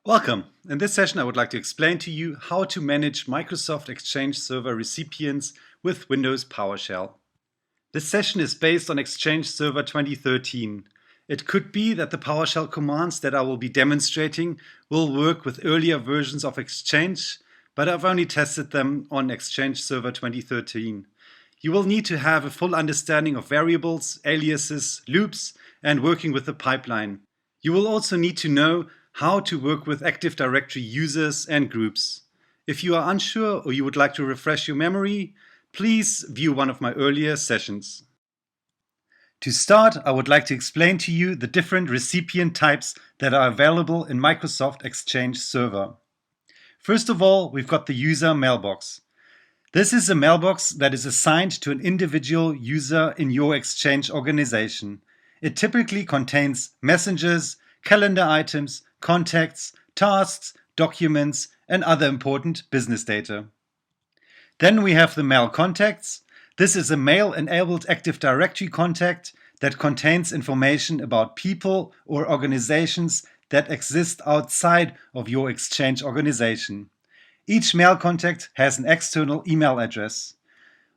Welcome. In this session, I would like to explain to you how to manage Microsoft Exchange Server Recipients with Windows PowerShell. This session is based on Exchange Server 2013. It could be that the PowerShell commands that I will be demonstrating will work with earlier versions of Exchange, but I've only tested them on Exchange Server 2013. You will need to have a full understanding of variables, aliases, loops, and working with the pipeline. You will also need to know how to work with Active Directory users and groups. If you are unsure or you would like to refresh your memory, please view one of my earlier sessions. To start, I would like to explain to you the different recipient types that are available in Microsoft Exchange Server. First of all, we've got the user mailbox. This is a mailbox that is assigned to an individual user in your Exchange organization. It typically contains messages, calendar items, contacts, tasks, documents, and other important business data. Then we have the mail contacts. This is a mail-enabled Active Directory contact that contains information about people or organizations that exist outside of your Exchange organization. Each mail contact has an external email address.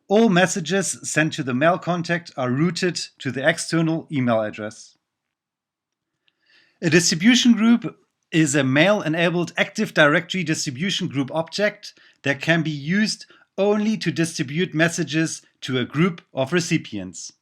All messages sent to the mail contact are routed to the external email address. A distribution group is a mail-enabled Active Directory distribution group object that can be used only to distribute messages to a group of recipients.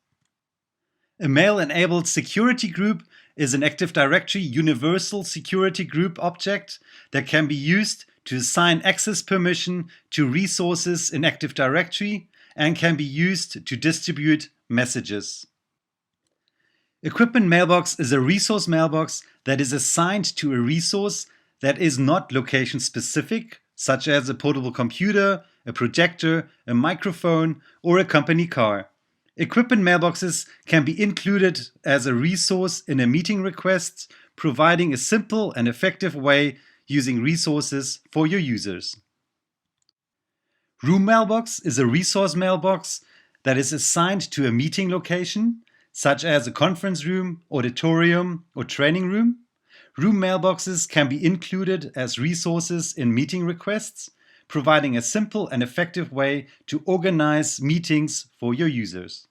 A mail-enabled security group is an Active Directory universal security group object that can be used to assign access permission to resources in Active Directory and can be used to distribute messages. Equipment mailbox is a resource mailbox that is assigned to a resource that is not location specific, such as a portable computer, a projector, a microphone, or a company car. Equipment mailboxes can be included as a resource in a meeting request, providing a simple and effective way using resources for your users. Room mailbox is a resource mailbox that is assigned to a meeting location, such as a conference room, auditorium, or training room. Room mailboxes can be included as resources in meeting requests, providing a simple and effective way to organize meetings for your users.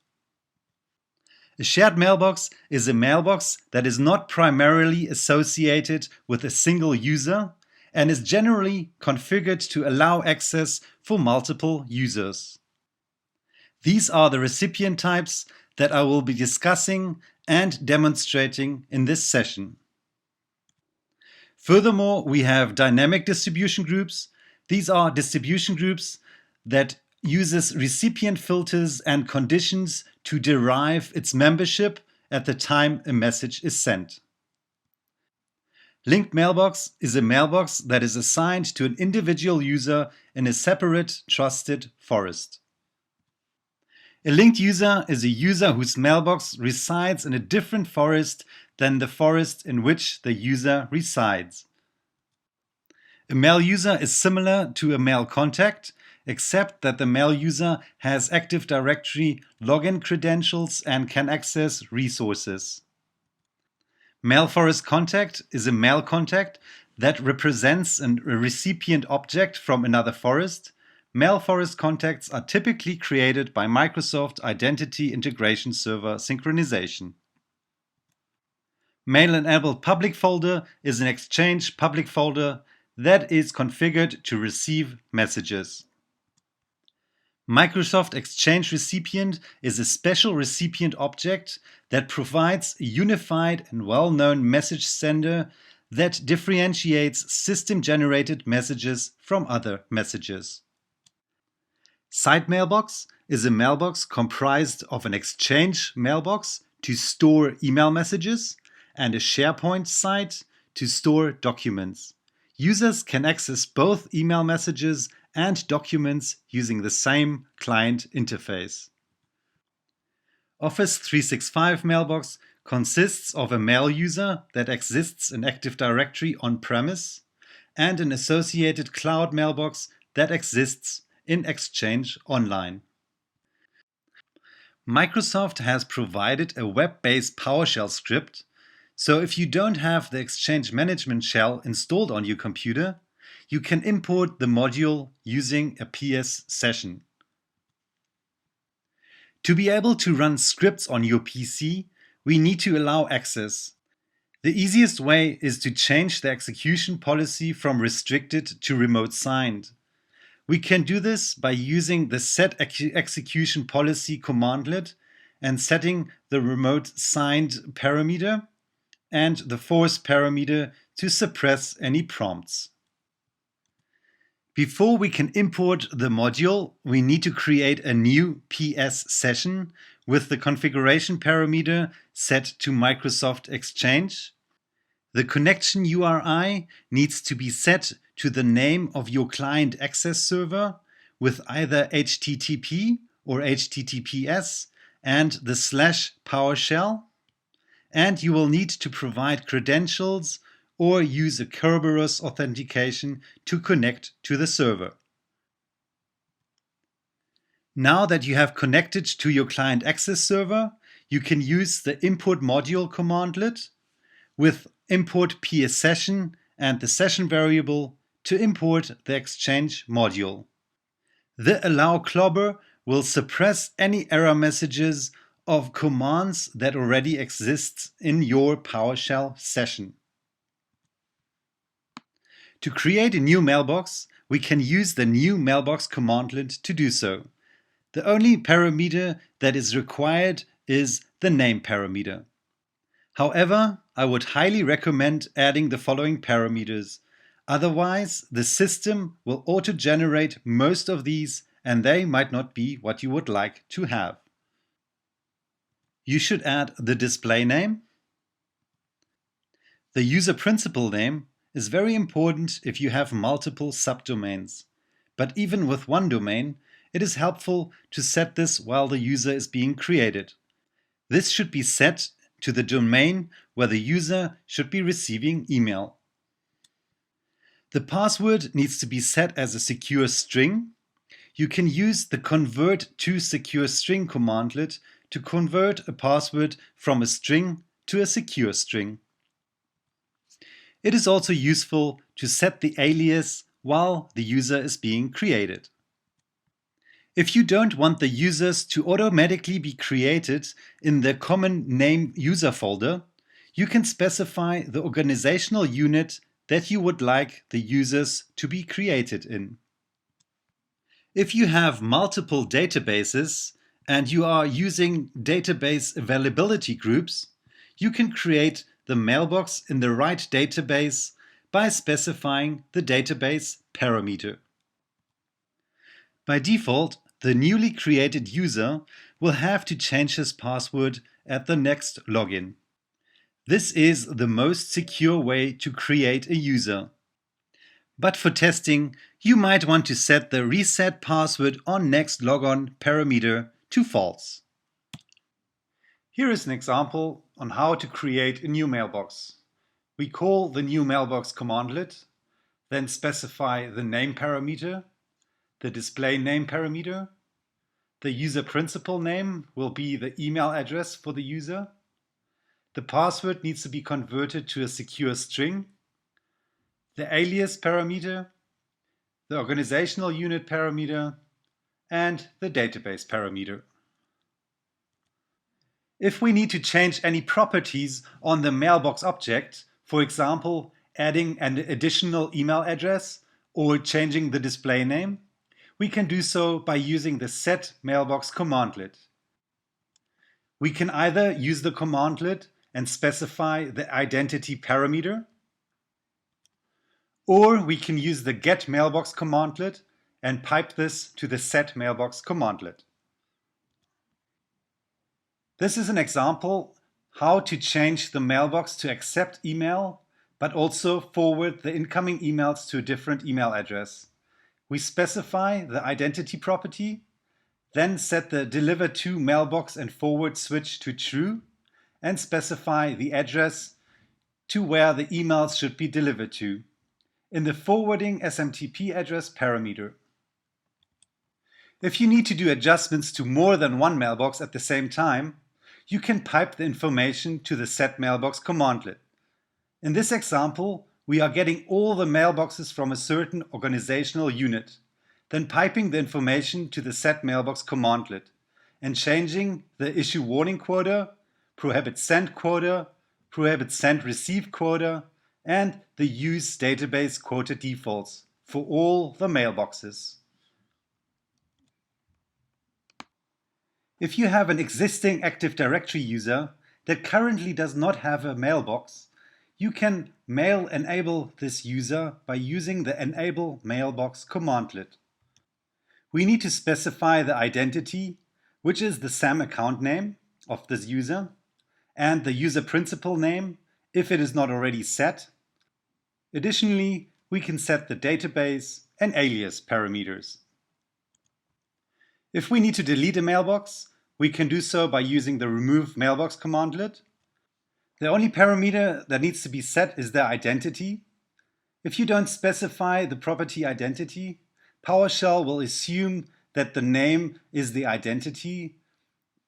A shared mailbox is a mailbox that is not primarily associated with a single user and is generally configured to allow access for multiple users. These are the recipient types that I will be discussing and demonstrating in this session. Furthermore, we have dynamic distribution groups. These are distribution groups that uses recipient filters and conditions to derive its membership at the time a message is sent. Linked mailbox is a mailbox that is assigned to an individual user in a separate trusted forest. A linked user is a user whose mailbox resides in a different forest than the forest in which the user resides. A mail user is similar to a mail contact, except that the mail user has Active Directory login credentials and can access resources. Mail forest contact is a mail contact that represents a recipient object from another forest. Mail forest contacts are typically created by Microsoft Identity Integration Server synchronization. Mail-enabled public folder is an Exchange public folder that is configured to receive messages. Microsoft Exchange Recipient is a special recipient object that provides a unified and well-known message sender that differentiates system-generated messages from other messages. Set-MailboX is a mailbox comprised of an Exchange mailbox to store email messages and a SharePoint site to store documents. Users can access both email messages and documents using the same client interface. Office 365 mailbox consists of a mail user that exists in Active Directory on-premise and an associated cloud mailbox that exists in Exchange Online. Microsoft has provided a web-based PowerShell script So if you don't have the Exchange Management Shell installed on your computer, you can import the module using a PS session. To be able to run scripts on your PC, we need to allow access. The easiest way is to change the execution policy from restricted to remote signed. We can do this by using the Set Execution Policy commandlet and setting the remote signed parameter and the force parameter to suppress any prompts. Before we can import the module, we need to create a new PS session with the configuration parameter set to Microsoft Exchange. The connection URI needs to be set to the name of your client access server with either HTTP or HTTPS and the /PowerShell. And you will need to provide credentials or use a Kerberos authentication to connect to the server. Now that you have connected to your client access server, you can use the import module commandlet with import PS session and the session variable to import the Exchange module. The allow clobber will suppress any error messages of commands that already exist in your PowerShell session. To create a new mailbox, we can use the New-Mailbox commandlet to do so. The only parameter that is required is the name parameter. However, I would highly recommend adding the following parameters. Otherwise, the system will auto-generate most of these and they might not be what you would like to have. You should add the display name. The user principal name is very important if you have multiple subdomains. But even with one domain, it is helpful to set this while the user is being created. This should be set to the domain where the user should be receiving email. The password needs to be set as a secure string. You can use the convert to secure string commandlet to convert a password from a string to a secure string. It is also useful to set the alias while the user is being created. If you don't want the users to automatically be created in the common name user folder, you can specify the organizational unit that you would like the users to be created in. If you have multiple databases and you are using database availability groups, you can create the mailbox in the right database by specifying the database parameter. By default, the newly created user will have to change his password at the next login. This is the most secure way to create a user. But for testing, you might want to set the reset password on next logon parameter to false. Here is an example on how to create a new mailbox. We call the New-Mailbox commandlet, then specify the name parameter, the display name parameter. The user principal name will be the email address for the user. The password needs to be converted to a secure string. The alias parameter, the organizational unit parameter, and the database parameter. If we need to change any properties on the mailbox object, for example, adding an additional email address or changing the display name, we can do so by using the Set-Mailbox commandlet. We can either use the commandlet and specify the identity parameter, or we can use the Get-Mailbox commandlet and pipe this to the Set-Mailbox commandlet. This is an example how to change the mailbox to accept email, but also forward the incoming emails to a different email address. We specify the identity property, then set the deliver to mailbox and forward switch to true, and specify the address to where the emails should be delivered to in the forwarding SMTP address parameter. If you need to do adjustments to more than one mailbox at the same time, you can pipe the information to the Set-Mailbox commandlet. In this example, we are getting all the mailboxes from a certain organizational unit, then piping the information to the Set-Mailbox commandlet and changing the issue warning quota, prohibit send quota, prohibit send receive quota, and the use database quota defaults for all the mailboxes. If you have an existing Active Directory user that currently does not have a mailbox, you can mail enable this user by using the Enable-Mailbox commandlet. We need to specify the identity, which is the SAM account name of this user, and the user principal name if it is not already set. Additionally, we can set the database and alias parameters. If we need to delete a mailbox, we can do so by using the Remove Mailbox commandlet. The only parameter that needs to be set is their identity. If you don't specify the property identity, PowerShell will assume that the name is the identity,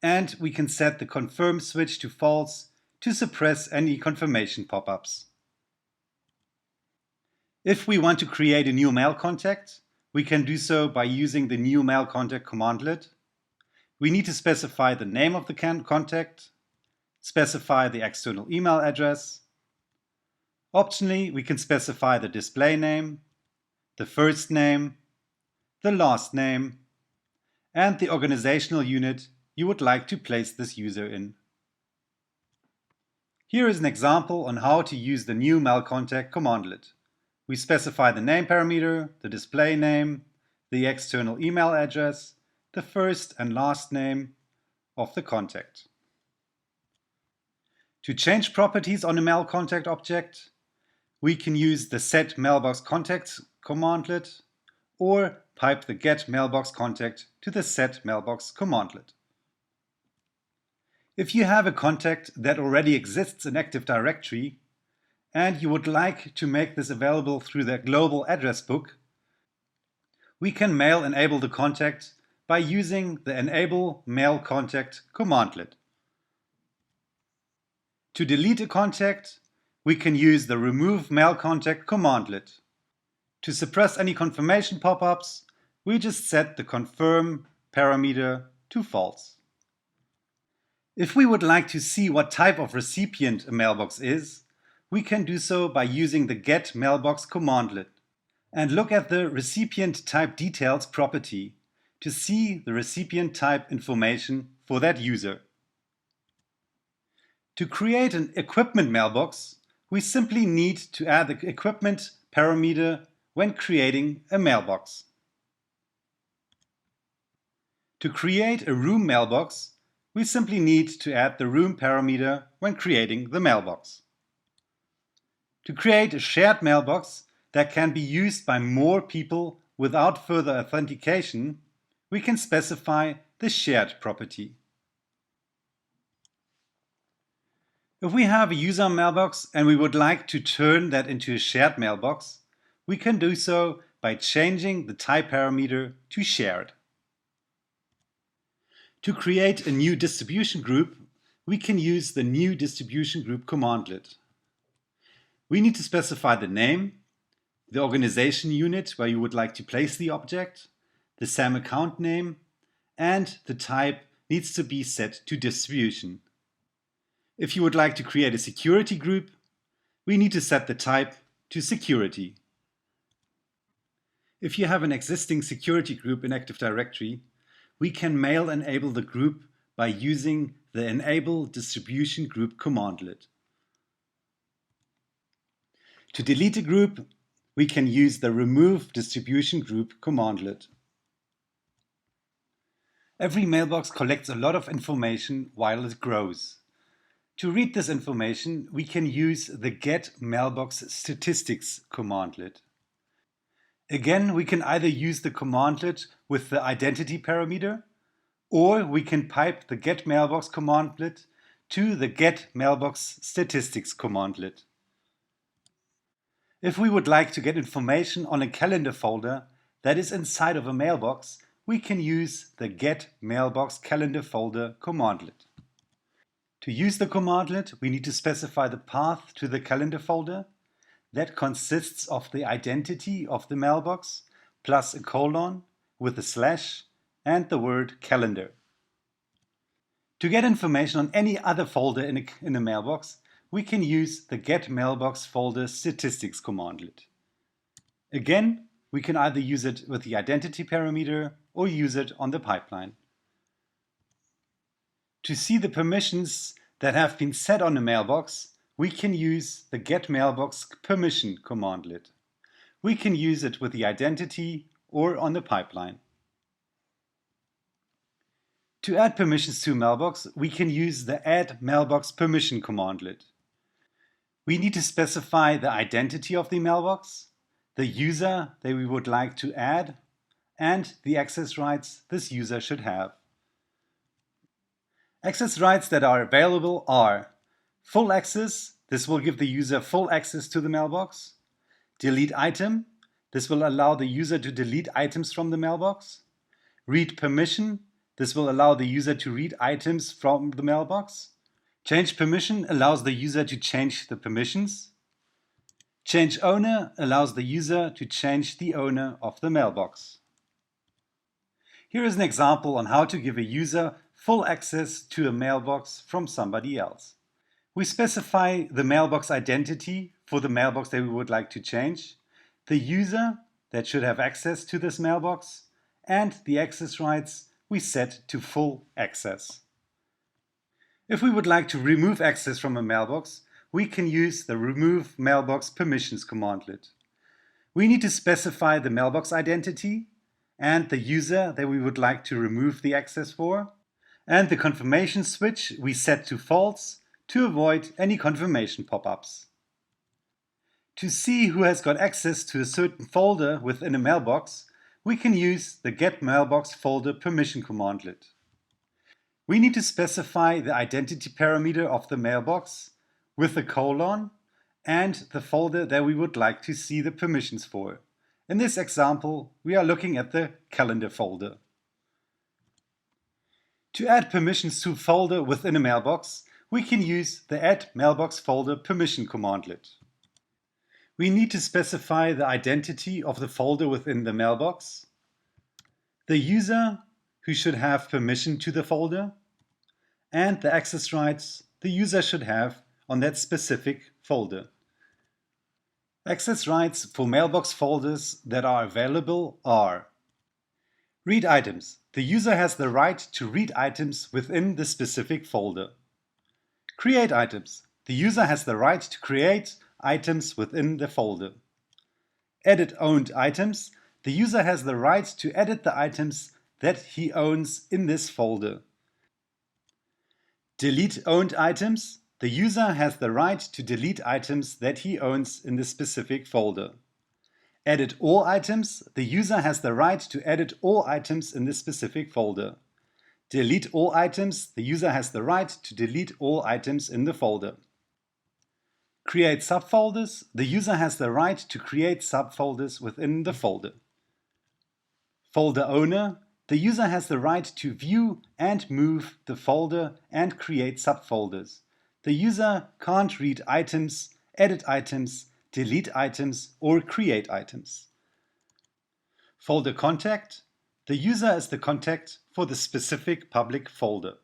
and we can set the confirm switch to false to suppress any confirmation pop-ups. If we want to create a new mail contact, we can do so by using the New-MailContact commandlet. We need to specify the name of the contact, specify the external email address. Optionally, we can specify the display name, the first name, the last name, and the organizational unit you would like to place this user in. Here is an example on how to use the New-MailContact commandlet. We specify the name parameter, the display name, the external email address, the first and last name of the contact. To change properties on a mail contact object, we can use the Set-MailboxContact commandlet or pipe the Get-MailboxContact to the Set-Mailbox commandlet. If you have a contact that already exists in Active Directory and you would like to make this available through the global address book, we can mail enable the contact by using the Enable-MailContact commandlet. To delete a contact, we can use the Remove MailContact commandlet. To suppress any confirmation pop-ups, we just set the confirm parameter to false. If we would like to see what type of recipient a mailbox is, we can do so by using the Get-MailboX commandlet and look at the recipient type details property to see the recipient type information for that user. To create an equipment mailbox, we simply need to add the equipment parameter when creating a mailbox. To create a room mailbox, we simply need to add the room parameter when creating the mailbox. To create a shared mailbox that can be used by more people without further authentication, we can specify the shared property. If we have a user mailbox and we would like to turn that into a shared mailbox, we can do so by changing the type parameter to shared. To create a new distribution group, we can use the New-DistributionGroup commandlet. We need to specify the name, the organization unit where you would like to place the object, the SAM account name, and the type needs to be set to distribution. If you would like to create a security group, we need to set the type to security. If you have an existing security group in Active Directory, we can mail enable the group by using the Enable-DistributionGroup commandlet. To delete a group, we can use the Remove Distribution Group commandlet. Every mailbox collects a lot of information while it grows. To read this information, we can use the Get-MailboxStatistics commandlet. Again, we can either use the commandlet with the identity parameter, or we can pipe the Get-Mailbox commandlet to the Get-MailboxStatistics commandlet. If we would like to get information on a calendar folder that is inside of a mailbox, we can use the Get-MailboxCalendarFolder commandlet. To use the commandlet, we need to specify the path to the calendar folder. That consists of the identity of the mailbox plus a colon with a slash and the word calendar. To get information on any other folder in a mailbox, we can use the Get-MailboxFolderStatistics commandlet. Again, we can either use it with the identity parameter or use it on the pipeline. To see the permissions that have been set on a mailbox, we can use the Get-MailboxPermission commandlet. We can use it with the identity or on the pipeline. To add permissions to a mailbox, we can use the Add-MailboxPermission commandlet. We need to specify the identity of the mailbox, the user that we would like to add, and the access rights this user should have. Access rights that are available are full access. This will give the user full access to the mailbox. Delete item. This will allow the user to delete items from the mailbox. Read permission. This will allow the user to read items from the mailbox. Change permission allows the user to change the permissions. Change owner allows the user to change the owner of the mailbox. Here is an example on how to give a user full access to a mailbox from somebody else. We specify the mailbox identity for the mailbox that we would like to change, the user that should have access to this mailbox, and the access rights we set to full access. If we would like to remove access from a mailbox, we can use the Remove Mailbox Permissions commandlet. We need to specify the mailbox identity and the user that we would like to remove the access for, and the confirmation switch we set to false to avoid any confirmation pop-ups. To see who has got access to a certain folder within a mailbox, we can use the Get-MailboxFolderPermission commandlet. We need to specify the identity parameter of the mailbox with a colon and the folder that we would like to see the permissions for. In this example, we are looking at the calendar folder. To add permissions to a folder within a mailbox, we can use the Add-MailboxFolderPermission commandlet. We need to specify the identity of the folder within the mailbox, the user who should have permission to the folder, and the access rights the user should have on that specific folder. Access rights for mailbox folders that are available are: read items. The user has the right to read items within the specific folder. Create items. The user has the right to create items within the folder. Edit owned items. The user has the right to edit the items that he owns in this folder. Delete owned items. The user has the right to delete items that he owns in the specific folder. Edit all items. The user has the right to edit all items in the specific folder. Delete all items. The user has the right to delete all items in the folder. Create subfolders. The user has the right to create subfolders within the folder. Folder owner. The user has the right to view and move the folder and create subfolders. The user can't read items, edit items, delete items, or create items. Folder contact. The user is the contact for the specific public folder.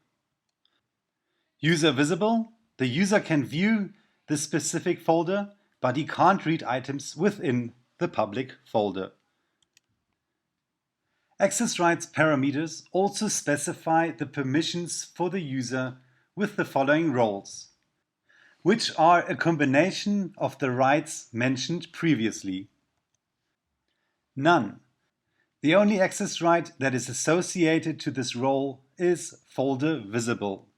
User visible. The user can view the specific folder, but he can't read items within the public folder. Access rights parameters also specify the permissions for the user with the following roles, which are a combination of the rights mentioned previously. None. The only access right that is associated to this role is folder visible.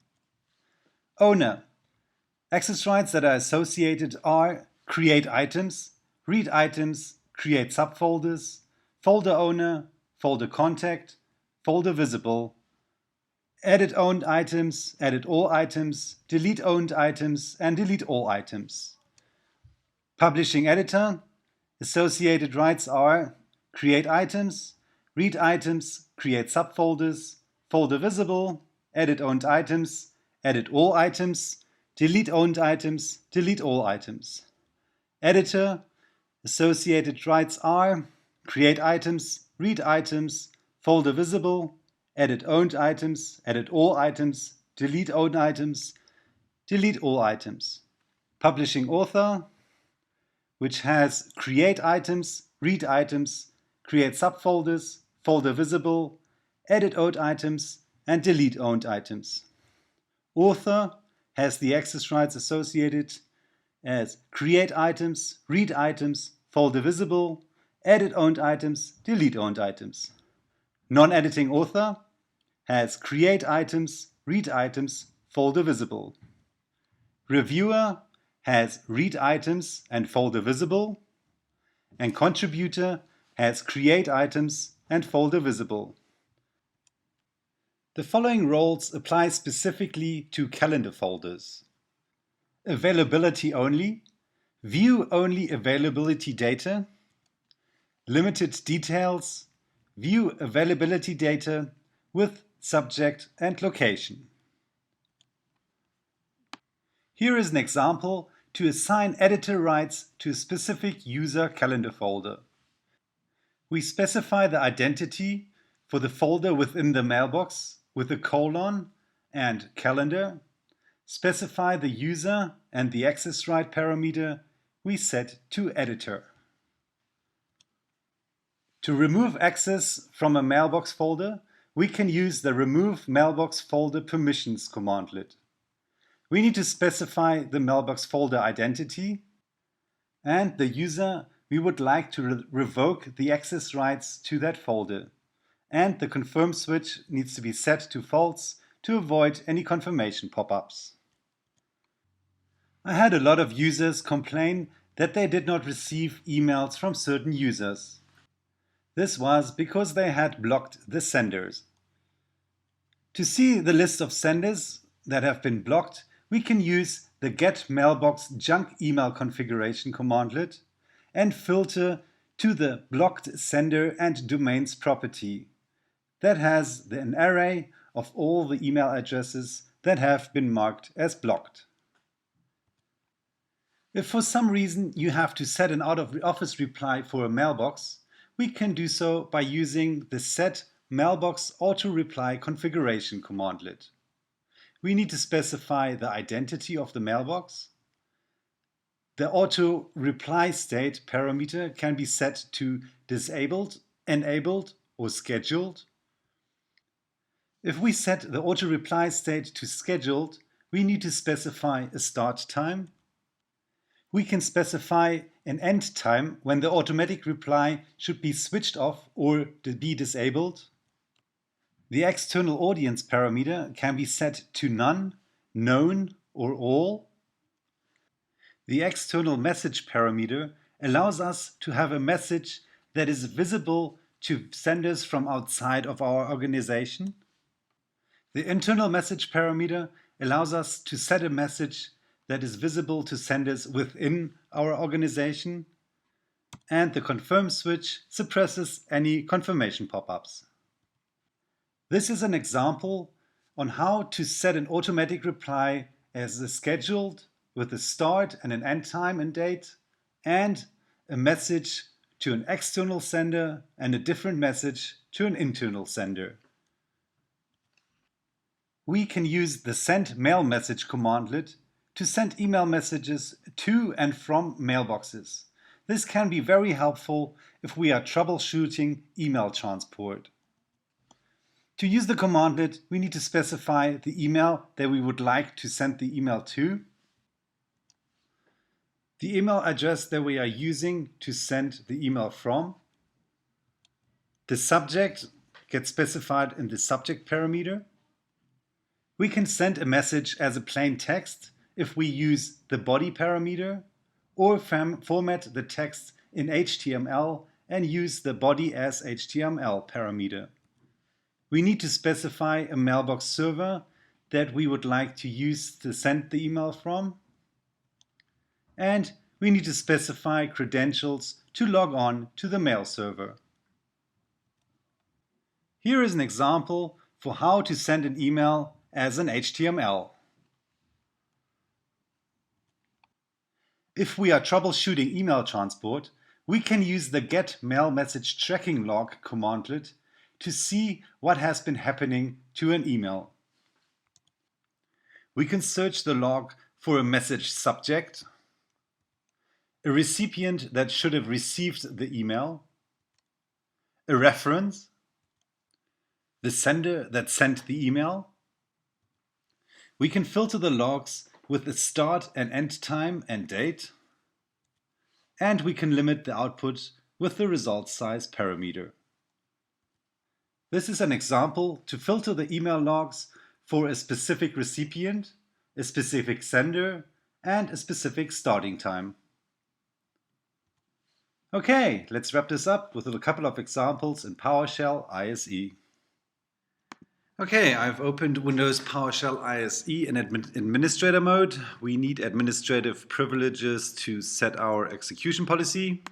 Owner. Access rights that are associated are create items, read items, create subfolders, folder owner, folder contact, folder visible, edit owned items, edit all items, delete owned items, and delete all items. Publishing editor. Associated rights are create items, read items, create subfolders, folder visible, edit owned items, edit all items, delete owned items, delete all items. Editor, associated rights are create items, read items, folder visible, edit owned items, edit all items, delete owned items, delete all items. Publishing author, which has create items, read items, create subfolders, folder visible, edit owned items, and delete owned items. Author has the access rights associated as create items, read items, folder visible, edit owned items, delete owned items. Non-editing author has create items, read items, folder visible. Reviewer has read items and folder visible, and contributor has create items and folder visible. The following roles apply specifically to calendar folders: availability only, view only availability data, limited details, view availability data with subject and location. Here is an example to assign editor rights to a specific user calendar folder. We specify the identity for the folder within the mailbox with a colon and calendar, specify the user and the access right parameter we set to editor. To remove access from a mailbox folder, we can use the Remove Mailbox Folder Permissions commandlet. We need to specify the mailbox folder identity and the user we would like to revoke the access rights to that folder. And the confirm switch needs to be set to false to avoid any confirmation pop-ups. I had a lot of users complain that they did not receive emails from certain users. This was because they had blocked the senders. To see the list of senders that have been blocked, we can use the Get-Mailbox Junk Email Configuration commandlet and filter to the blocked sender and domains property that has an array of all the email addresses that have been marked as blocked. If for some reason you have to set an out-of-office reply for a mailbox, we can do so by using the Set-MailboxAutoReplyConfiguration commandlet. We need to specify the identity of the mailbox. The auto reply state parameter can be set to disabled, enabled, or scheduled. If we set the auto reply state to scheduled, we need to specify a start time. We can specify an end time when the automatic reply should be switched off or be disabled. The external audience parameter can be set to none, known, or all. The external message parameter allows us to have a message that is visible to senders from outside of our organization. The internal message parameter allows us to set a message that is visible to senders within our organization. And the confirm switch suppresses any confirmation pop-ups. This is an example on how to set an automatic reply as a scheduled with a start and an end time and date, and a message to an external sender and a different message to an internal sender. We can use the Send Mail Message commandlet to send email messages to and from mailboxes. This can be very helpful if we are troubleshooting email transport. To use the commandlet, we need to specify the email that we would like to send the email to, the email address that we are using to send the email from. The subject gets specified in the subject parameter. We can send a message as a plain text if we use the body parameter, or format the text in HTML and use the body as HTML parameter. We need to specify a mailbox server that we would like to use to send the email from. And we need to specify credentials to log on to the mail server. Here is an example for how to send an email as an HTML. If we are troubleshooting email transport, we can use the Get-MessageTrackingLog commandlet to see what has been happening to an email. We can search the log for a message subject, a recipient that should have received the email, a reference, the sender that sent the email. We can filter the logs with the start and end time and date, and we can limit the output with the result size parameter. This is an example to filter the email logs for a specific recipient, a specific sender, and a specific starting time. Okay, let's wrap this up with a couple of examples in PowerShell ISE. Okay, I've opened Windows PowerShell ISE in administrator mode. We need administrative privileges to set our execution policy.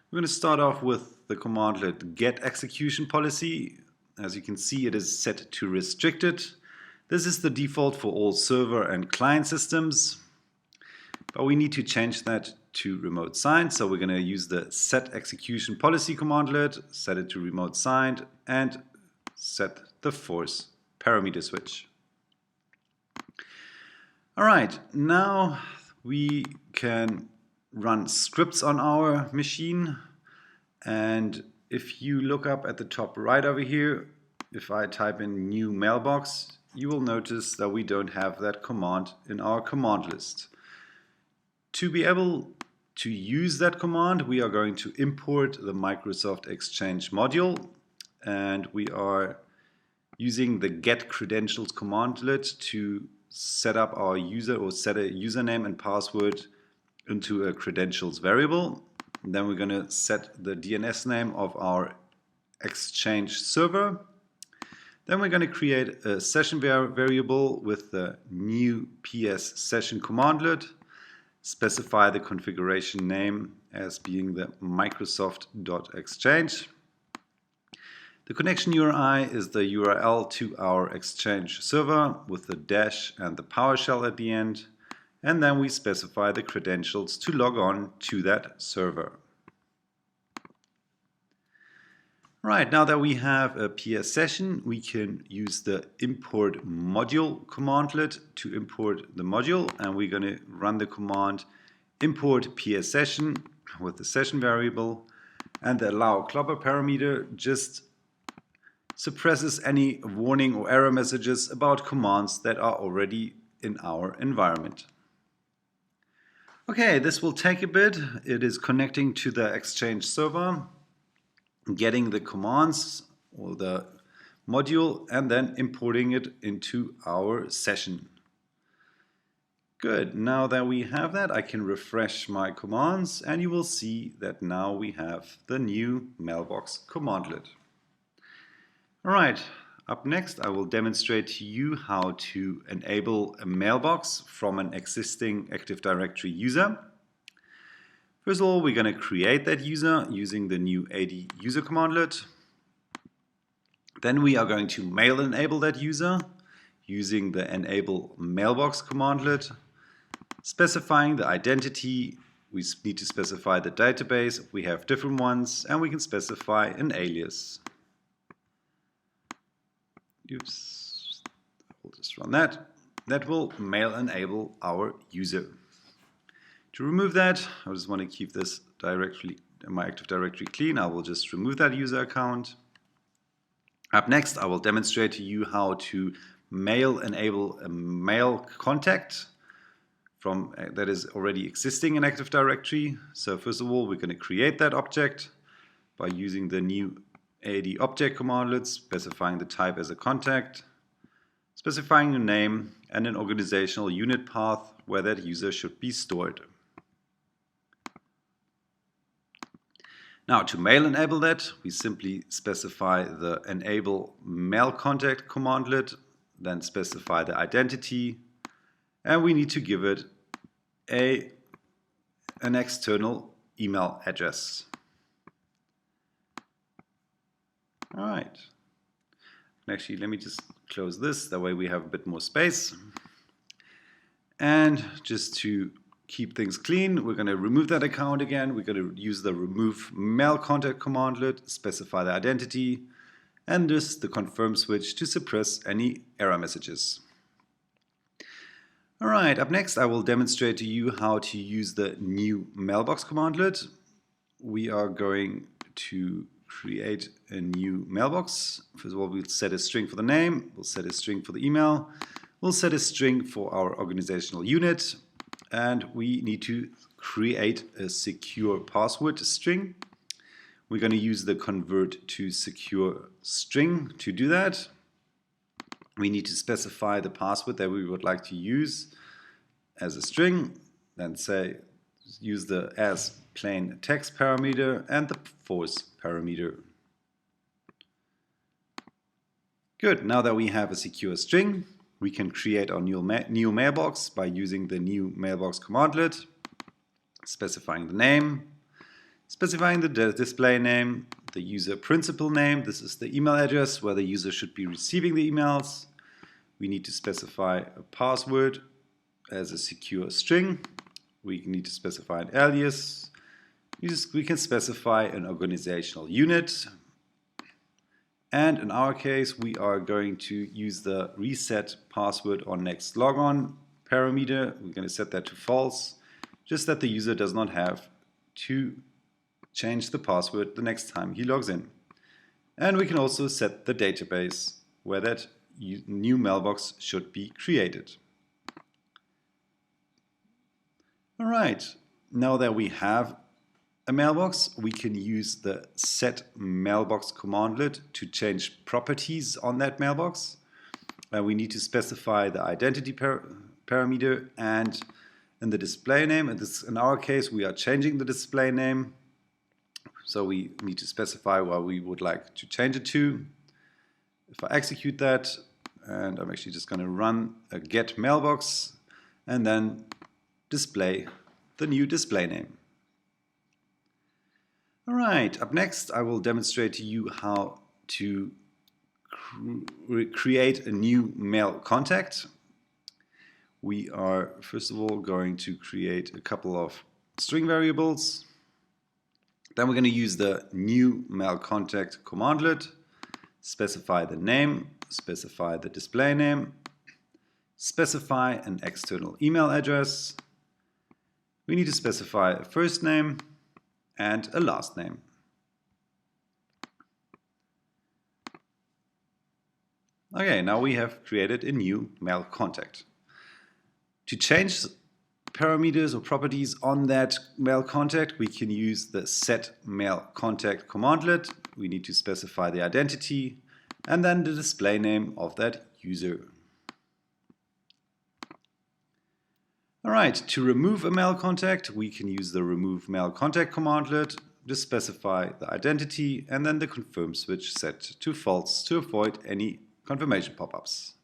We're going to start off with the commandlet getExecutionPolicy. As you can see, it is set to restricted. This is the default for all server and client systems, but we need to change that to remote signed. So we're going to use the setExecutionPolicy commandlet, set it to remote signed, and set the force parameter switch. All right, now we can run scripts on our machine, and if you look up at the top right over here, if I type in New-Mailbox, you will notice that we don't have that command in our command list. To be able to use that command, we are going to import the Microsoft Exchange module, and we are using the get credentials commandlet to set up our user or set a username and password into a credentials variable. And then we're going to set the DNS name of our Exchange server. Then we're going to create a session variable with the new PS session commandlet, specify the configuration name as being the Microsoft.exchange. The connection URI is the URL to our Exchange server with the dash and the PowerShell at the end, and then we specify the credentials to log on to that server. Right, now that we have a PS session, we can use the import module commandlet to import the module, and we're going to run the command import PS session with the session variable, and the allow clobber parameter just suppresses any warning or error messages about commands that are already in our environment. Okay, this will take a bit. It is connecting to the Exchange server, getting the commands or the module, and then importing it into our session. Good, now that we have that, I can refresh my commands, and you will see that now we have the new mailbox commandlet. Alright, up next I will demonstrate to you how to enable a mailbox from an existing Active Directory user. First of all, we're going to create that user using the new AD user commandlet. Then we are going to mail enable that user using the Enable-Mailbox commandlet, specifying the identity. We need to specify the database if we have different ones, and we can specify an alias. Oops, we'll just run that. That will mail enable our user. To remove that, I just want to keep this my Active Directory clean. I will just remove that user account. Up next, I will demonstrate to you how to mail enable a mail contact from that is already existing in Active Directory. So first of all, we're going to create that object by using the new AD object commandlet, specifying the type as a contact, specifying a name and an organizational unit path where that user should be stored. Now to mail enable that, we simply specify the enable mail contact commandlet, then specify the identity, and we need to give it an external email address. All right. Actually, let me just close this. That way we have a bit more space. And just to keep things clean, we're going to remove that account again. We're going to use the remove mail contact commandlet, specify the identity, and just the confirm switch to suppress any error messages. Alright, up next I will demonstrate to you how to use the new mailbox commandlet. We are going to create a new mailbox. First of all, we'll set a string for the name, we'll set a string for the email, we'll set a string for our organizational unit, and we need to create a secure password string. We're going to use the convert to secure string to do that. We need to specify the password that we would like to use as a string, then say use the as plain text parameter and the force parameter. Good, now that we have a secure string, we can create our new mailbox by using the new mailbox commandlet, specifying the name, specifying the display name, the user principal name. This is the email address where the user should be receiving the emails. We need to specify a password as a secure string. We need to specify an alias. We can specify an organizational unit. And in our case, we are going to use the reset password on next logon parameter. We're going to set that to false, just that the user does not have to change the password the next time he logs in. And we can also set the database where that new mailbox should be created. Alright, now that we have a mailbox, we can use the Set-MailboX commandlet to change properties on that mailbox. We need to specify the identity parameter and in the display name. In our case, we are changing the display name. So we need to specify what we would like to change it to. If I execute that, and I'm actually just going to run a Get-Mailbox and then display the new display name. Alright, up next I will demonstrate to you how to create a new mail contact. We are first of all going to create a couple of string variables. Then we're going to use the new mail contact commandlet, specify the name, specify the display name, specify an external email address. We need to specify a first name and a last name. Okay, now we have created a new mail contact. To change parameters or properties on that mail contact, we can use the Set-MailContact commandlet. We need to specify the identity and then the display name of that user. Alright, to remove a mail contact, we can use the remove mail contact commandlet to specify the identity and then the confirm switch set to false to avoid any confirmation pop-ups.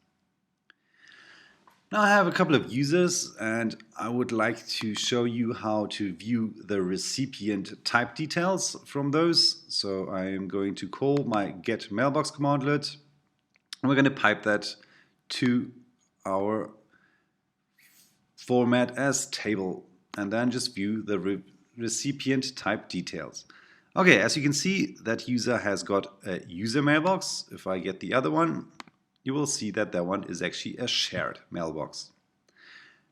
Now I have a couple of users and I would like to show you how to view the recipient type details from those. So I am going to call my Get-Mailbox commandlet and we're going to pipe that to our format as table and then just view the recipient type details. Okay, as you can see, that user has got a user mailbox. If I get the other one, you will see that that one is actually a shared mailbox.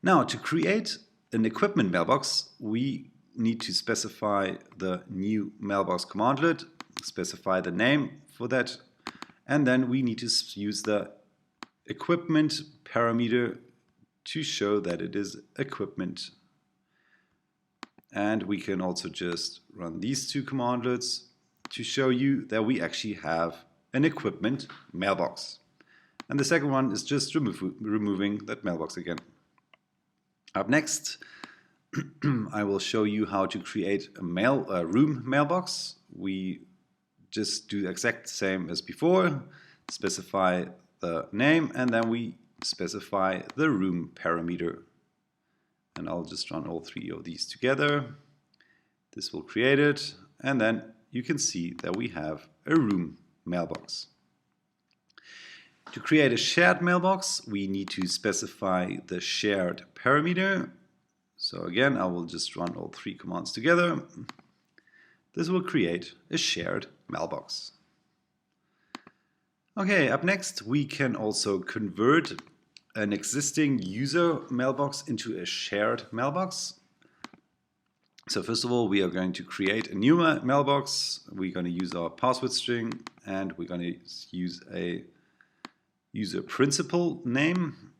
Now, to create an equipment mailbox, we need to specify the new mailbox commandlet, specify the name for that, and then we need to use the equipment parameter to show that it is equipment. And we can also just run these two commandlets to show you that we actually have an equipment mailbox. And the second one is just removing that mailbox again. Up next, I will show you how to create a room mailbox. We just do the exact same as before, specify the name, and then we specify the room parameter. And I'll just run all three of these together. This will create it, and then you can see that we have a room mailbox. To create a shared mailbox, we need to specify the shared parameter. So again, I will just run all three commands together. This will create a shared mailbox. Okay, up next we can also convert an existing user mailbox into a shared mailbox. So first of all, we are going to create a new mailbox. We're going to use our password string and we're going to use a user principal name.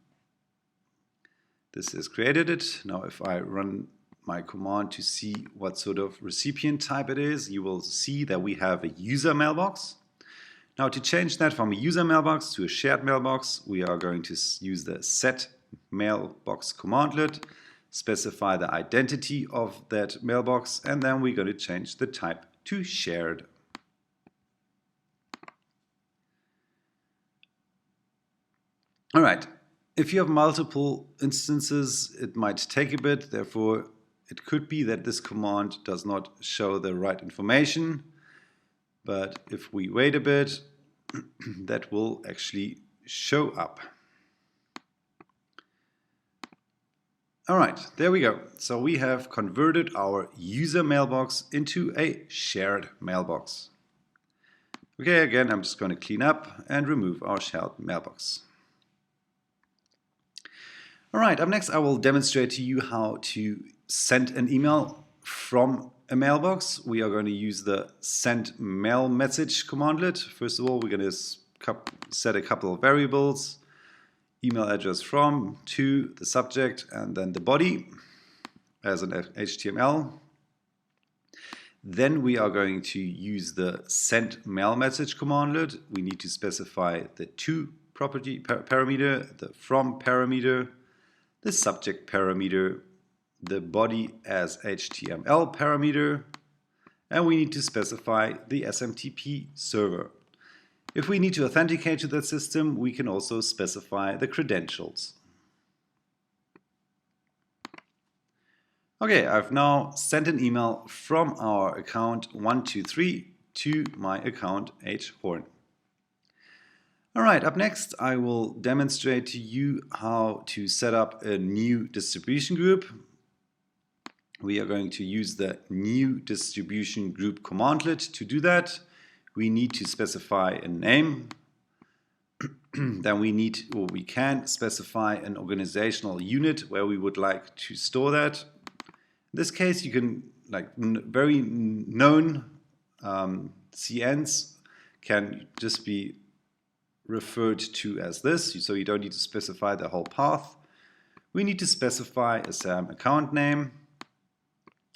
This has created it. Now if I run my command to see what sort of recipient type it is, you will see that we have a user mailbox. Now to change that from a user mailbox to a shared mailbox, we are going to use the Set-Mailbox commandlet, specify the identity of that mailbox, and then we're going to change the type to shared. All right, if you have multiple instances, it might take a bit, therefore it could be that this command does not show the right information. But if we wait a bit, that will actually show up. All right, there we go. So we have converted our user mailbox into a shared mailbox. Okay, again, I'm just going to clean up and remove our shared mailbox. All right, up next I will demonstrate to you how to send an email from a mailbox. We are going to use the send mail message commandlet. First of all, we're going to set a couple of variables, email address from, to, the subject, and then the body as an HTML. Then we are going to use the send mail message commandlet. We need to specify the to property parameter, the from parameter, the subject parameter, the body as HTML parameter, and we need to specify the SMTP server. If we need to authenticate to that system, we can also specify the credentials. Okay, I've now sent an email from our account 123 to my account HHorn. Alright, up next I will demonstrate to you how to set up a new distribution group. We are going to use the New-DistributionGroup commandlet to do that. We need to specify a name. Then we can specify an organizational unit where we would like to store that. In this case, you can, very known CNs can just be referred to as this, so you don't need to specify the whole path. We need to specify a SAM account name.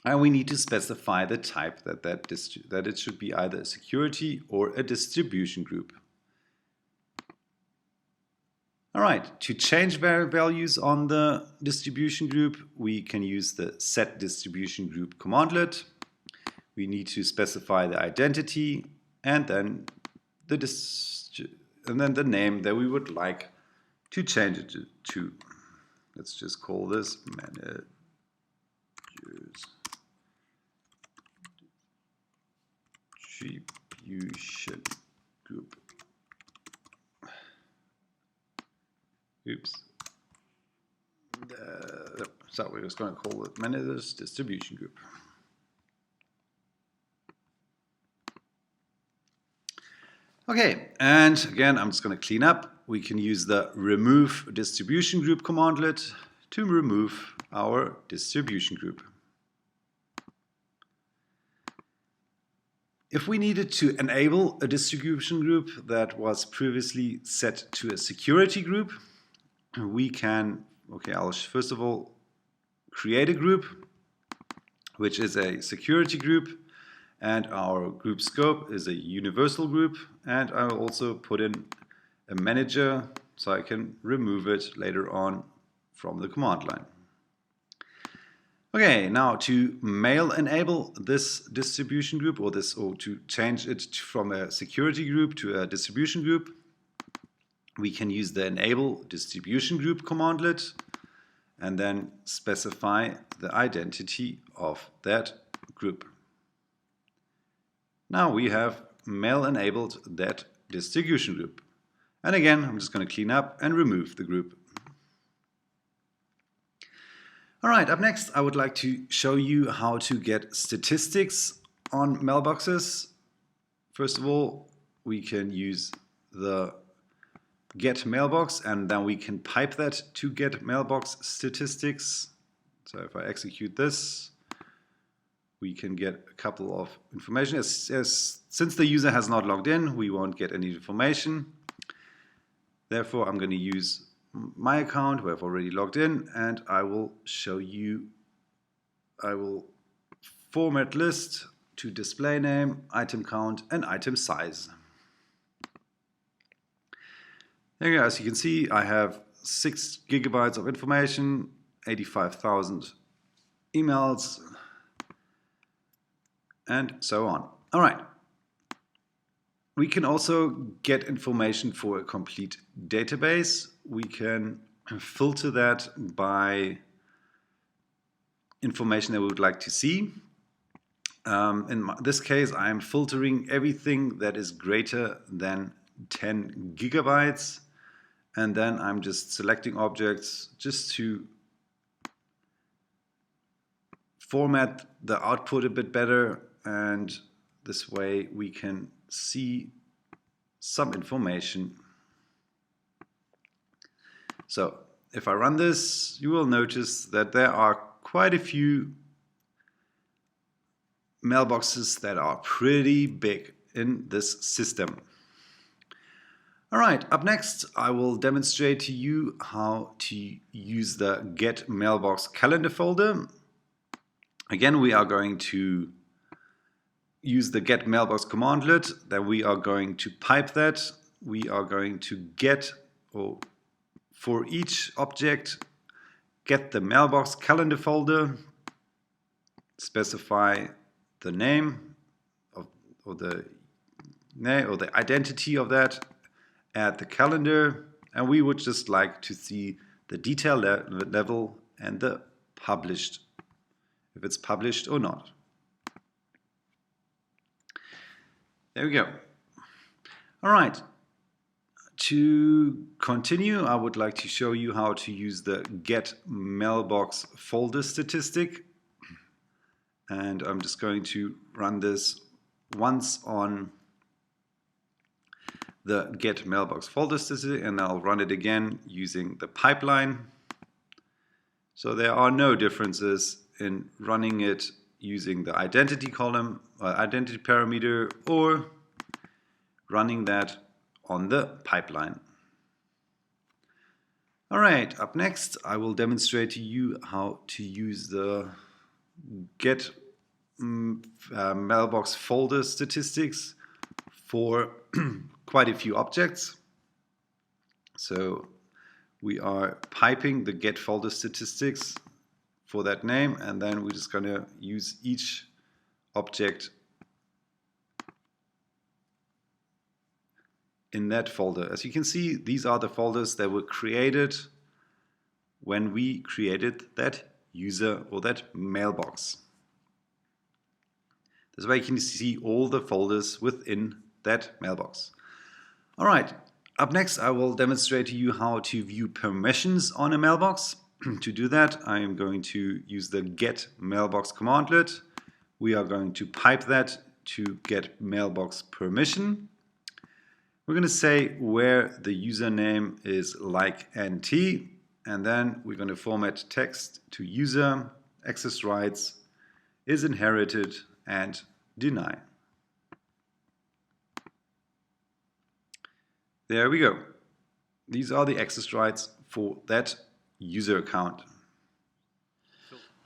And we need to specify the type that it should be either a security or a distribution group. All right, to change values on the distribution group, we can use the set-distribution-group commandlet. We need to specify the identity and then the name that we would like to change it to. Let's just call this managers. Distribution group. Oops. So we're just going to call it managers distribution group. Okay, and again, I'm just going to clean up. We can use the remove distribution group commandlet to remove our distribution group. If we needed to enable a distribution group that was previously set to a security group, we can, I'll first of all create a group, which is a security group, and our group scope is a universal group, and I will also put in a manager so I can remove it later on from the command line. Okay, now to mail enable this distribution group or to change it from a security group to a distribution group, we can use the Enable-DistributionGroup commandlet and then specify the identity of that group. Now we have mail enabled that distribution group. And again, I'm just going to clean up and remove the group. All right, up next, I would like to show you how to get statistics on mailboxes. First of all, we can use the Get-Mailbox, and then we can pipe that to Get-MailboxStatistics. So if I execute this, we can get a couple of information. Since the user has not logged in, we won't get any information. Therefore, I'm going to use my account where I've already logged in, and I will show you, I will format list to display name, item count, and item size. There you go. As you can see, I have 6 GB of information, 85,000 emails, and so on. All right. We can also get information for a complete database. We can filter that by information that we would like to see. In this case, I'm filtering everything that is greater than 10 GB, and then I'm just selecting objects just to format the output a bit better, and this way we can see some information. So if I run this, you will notice that there are quite a few mailboxes that are pretty big in this system. All right, up next I will demonstrate to you how to use the Get-MailboxCalendarFolder. Again, we are going to use the Get-Mailbox commandlet, then we are going to pipe that. We are going to get, or for each object, get the mailbox calendar folder, specify the name of, or the identity of that, add the calendar, and we would just like to see the detail level and the published, if it's published or not. There we go. All right. To continue, I would like to show you how to use the Get-MailboxFolderStatistic. And I'm just going to run this once on the Get-MailboxFolderStatistic, and I'll run it again using the pipeline. So there are no differences in running it using the identity column, identity parameter, or running that on the pipeline. All right, up next I will demonstrate to you how to use the Get-MailboxFolderStatistics for quite a few objects. So we are piping the Get-FolderStatistics for that name, and then we're just going to use each object in that folder. As you can see, these are the folders that were created when we created that user or that mailbox. This way you can see all the folders within that mailbox. All right, up next I will demonstrate to you how to view permissions on a mailbox. To do that, I am going to use the Get-Mailbox commandlet. We are going to pipe that to Get-MailboxPermission. We're going to say where the username is like NT, and then we're going to format text to user, access rights, is inherited, and deny. There we go. These are the access rights for that user account.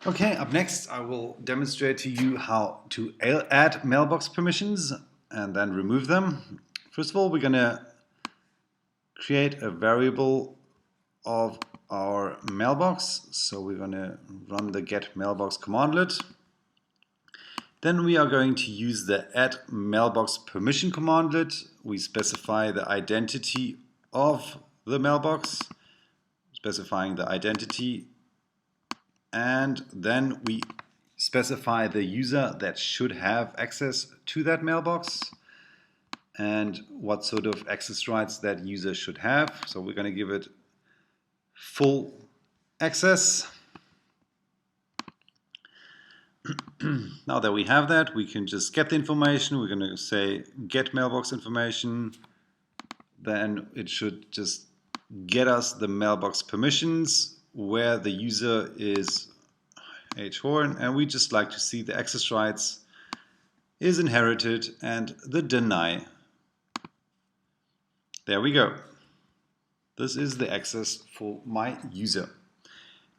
Okay, up next I will demonstrate to you how to add mailbox permissions and then remove them. First of all, we're going to create a variable of our mailbox. So we're going to run the Get-Mailbox commandlet. Then we are going to use the Add-MailboxPermission commandlet. We specify the identity of the mailbox, specifying the identity, and then we specify the user that should have access to that mailbox and what sort of access rights that user should have. So we're going to give it full access. Now that we have that, we can just get the information. We're going to say get mailbox information. Then it should just get us the mailbox permissions where the user is Horn, and we just like to see the access rights is inherited and the deny. There we go. This is the access for my user.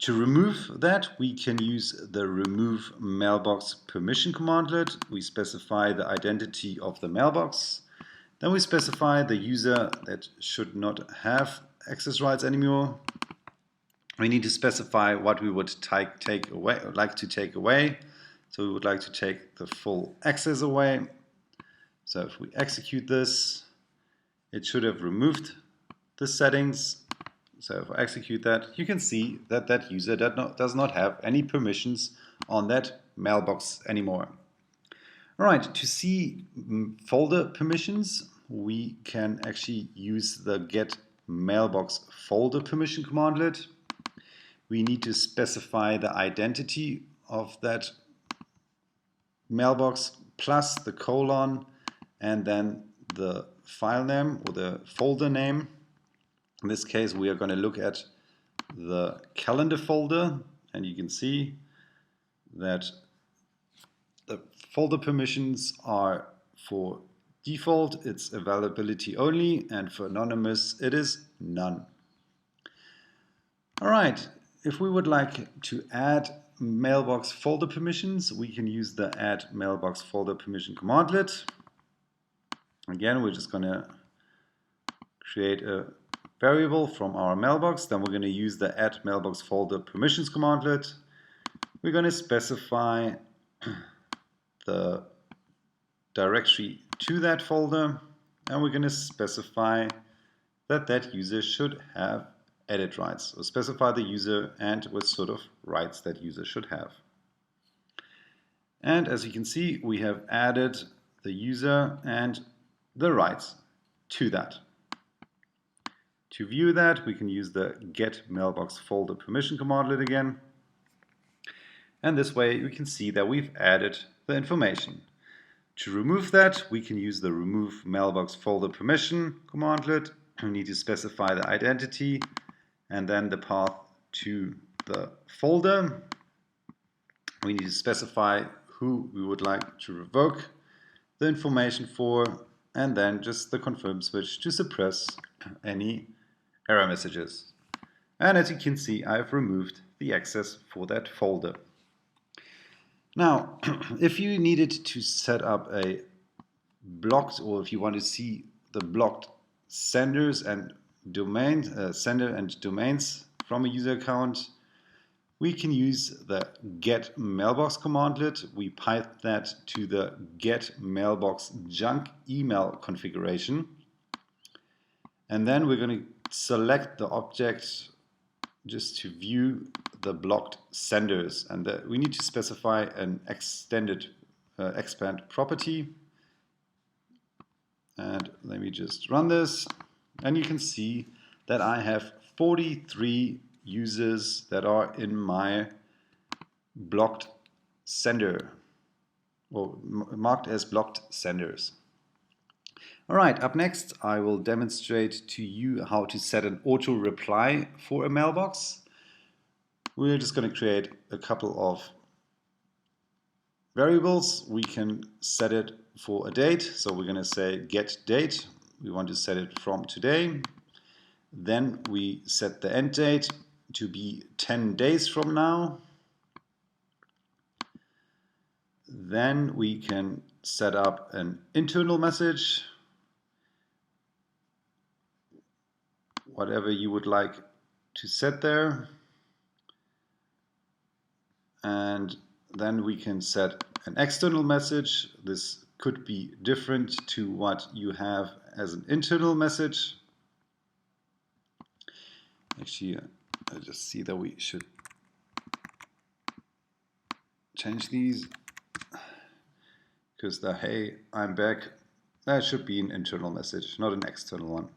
To remove that, we can use the remove mailbox permission commandlet. We specify the identity of the mailbox. Then we specify the user that should not have access rights anymore. We need to specify what we would like to take away. So we would like to take the full access away. So if we execute this, it should have removed the settings. So if I execute that, you can see that that user does not have any permissions on that mailbox anymore. All right, to see folder permissions, we can actually use the get mailbox folder permission commandlet. We need to specify the identity of that mailbox plus the colon and then the file name or the folder name. In this case, we are going to look at the calendar folder, and you can see that the folder permissions are for default, it's availability only, and for anonymous, it is none. All right, if we would like to add mailbox folder permissions, we can use the add mailbox folder permission commandlet. Again, we're just going to create a variable from our mailbox. Then we're going to use the add mailbox folder permissions commandlet. We're going to specify the directory to that folder, and we're going to specify that that user should have edit rights, or specify the user and what sort of rights that user should have. And as you can see, we have added the user and the rights to that. To view that, we can use the get mailbox folder permission commandlet again. And this way we can see that we've added the information. To remove that, we can use the remove mailbox folder permission commandlet. We need to specify the identity and then the path to the folder. We need to specify who we would like to revoke the information for, and then just the confirm switch to suppress any error messages. And as you can see, I've removed the access for that folder. Now, if you needed to set up a blocked, or if you want to see the blocked senders and domains, sender and domains from a user account, we can use the get mailbox commandlet. We pipe that to the get mailbox junk email configuration. And then we're going to select the object just to view the blocked senders, and we need to specify an extended expand property. And let me just run this, and you can see that I have 43 users that are in my blocked sender, or marked as blocked senders. All right, up next I will demonstrate to you how to set an auto reply for a mailbox. We're just going to create a couple of variables. We can set it for a date, so we're going to say get date. We want to set it from today. Then we set the end date to be 10 days from now. Then we can set up an internal message, whatever you would like to set there. And then we can set an external message. This could be different to what you have as an internal message. Actually, I just see that we should change these, because the hey, I'm back, that should be an internal message, not an external one.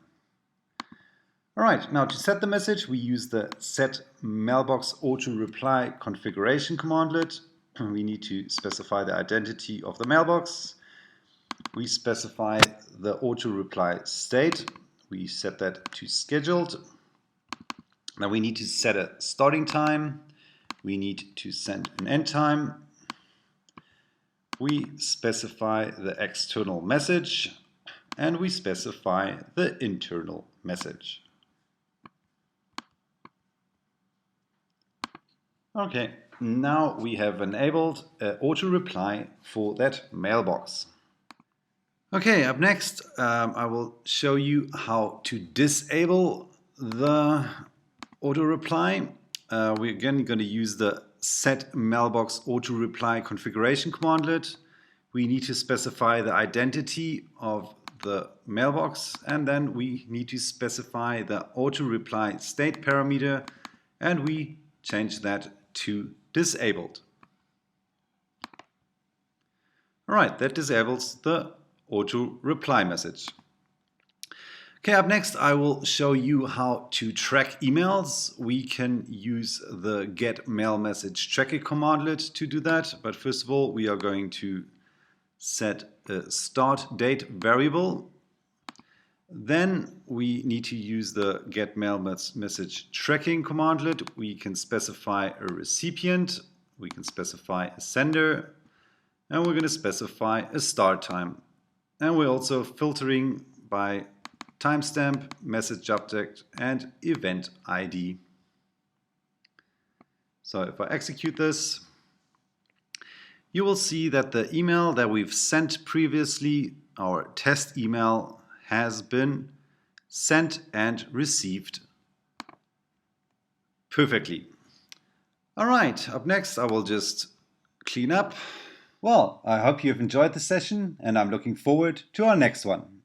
All right, now to set the message, we use the Set-MailboxAutoReplyConfiguration commandlet. we need to specify the identity of the mailbox. We specify the auto reply state. We set that to scheduled. Now we need to set a starting time. We need to send an end time. We specify the external message and we specify the internal message. Okay, now we have enabled auto reply for that mailbox. Okay, up next I will show you how to disable the auto reply. We're again going to use the Set-MailboxAutoReplyConfiguration commandlet. We need to specify the identity of the mailbox, and then we need to specify the auto reply state parameter, and we change that to disabled. Alright, that disables the auto reply message. Okay, up next I will show you how to track emails. We can use the Get-MailMessageTracking commandlet to do that, but first of all we are going to set a start date variable. Then we need to use the Get-MailMessageTracking commandlet. We can specify a recipient, we can specify a sender, and we're going to specify a start time. And we're also filtering by timestamp, message object, and event ID. So if I execute this, you will see that the email that we've sent previously, our test email, has been sent and received perfectly. All right, up next I will just clean up. Well, I hope you've enjoyed the session and I'm looking forward to our next one.